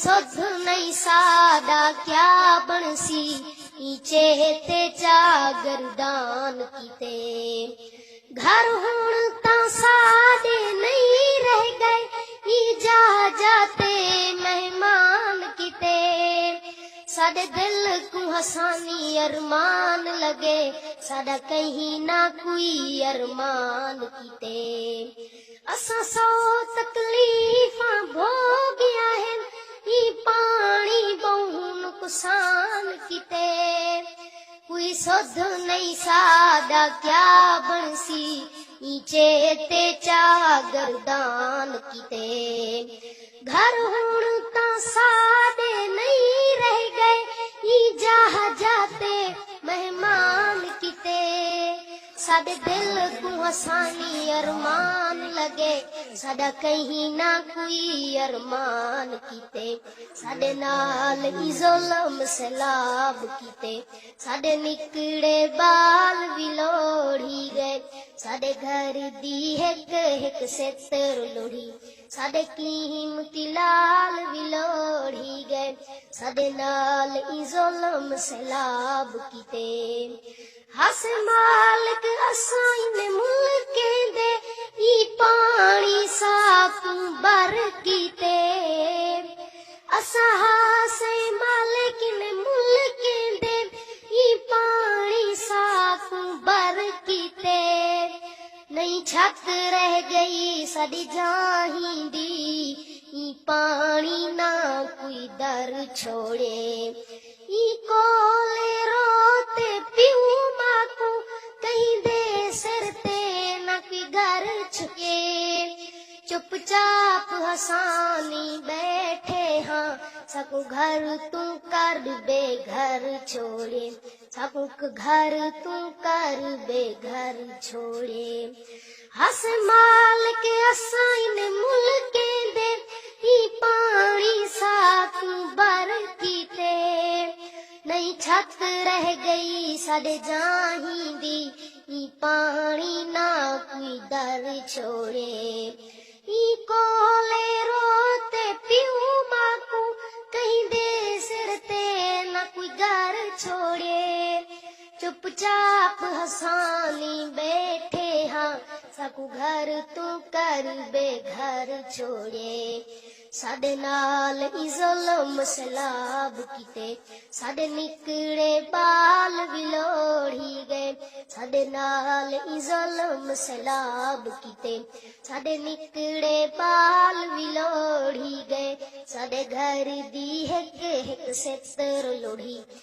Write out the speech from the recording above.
सुध नहीं सादा क्या बनसी नीचे ते चागरदान कीते। घर हुण तां सादे नहीं रह गए जा जाते मेहमान कीते। साडे दिल को हसानी अरमान लगे साडा कहीं ना कोई अरमान कीते। असां सौ तकलीफां भोगिया हैं ई पानी बहु नुकसान कीते। कोई सुध नहीं सादा क्या बनसी नीचे ते चागरदान कीते। घर हुण तां सादे नहीं रह गए जा जाते मेहमान कीते। साडे दिल को हसानी अरमान लगे साडा कहीं ना कोई अरमान कीते। साडे नाल ई ज़ुल्म सैलाब कीते। साडे निकड़े बाल भी लोढ़ी गए साडे घर दी हिक हिक सेतर लोढ़ी। साडे कीमती लाल भी लोढ़ी गए साडे नाल ई ज़ुल्म सैलाब कीते। हस मालिक असां इन मुल्कें दे ई पानी साफ बर कीते। असां हासे मालिक इन मुल्कें दे ई पानी साफ बर कीते। नहीं छत रह गई साडी जाही दी ई पानी ना कोई दर छोड़े। ई कोले रोते पिऊ माकू कहीं दे सिर ते ना कोई घर छुके। चुपचाप हसानी बैठे हाँ सकू घर तू कर बेघर छोड़े। सकू घर तू कर बेघर छोड़े। हस माल के असां इन मुल्कें दे ई पानी साफ बर कीते। नहीं छत रह गई साडे जाही दी ई पानी ना कोई दर छोड़े। ई कोले रोते पिऊ माकू कहीं दे सिर ते ना कोई घर छोड़े। चुपचाप हसानी बैठे हाँ सकू घर तू कर बेघर छोड़े। साडे नाल ई ज़ुल्म सैलाब कीते। साडे निकड़े बाल भी लोढ़ी गए साडे नाल ई ज़ुल्म सैलाब कीते। साडे निकड़े बाल भी लोढ़ी गए साडे घर दी हिक हिक सेतर लोढ़ी।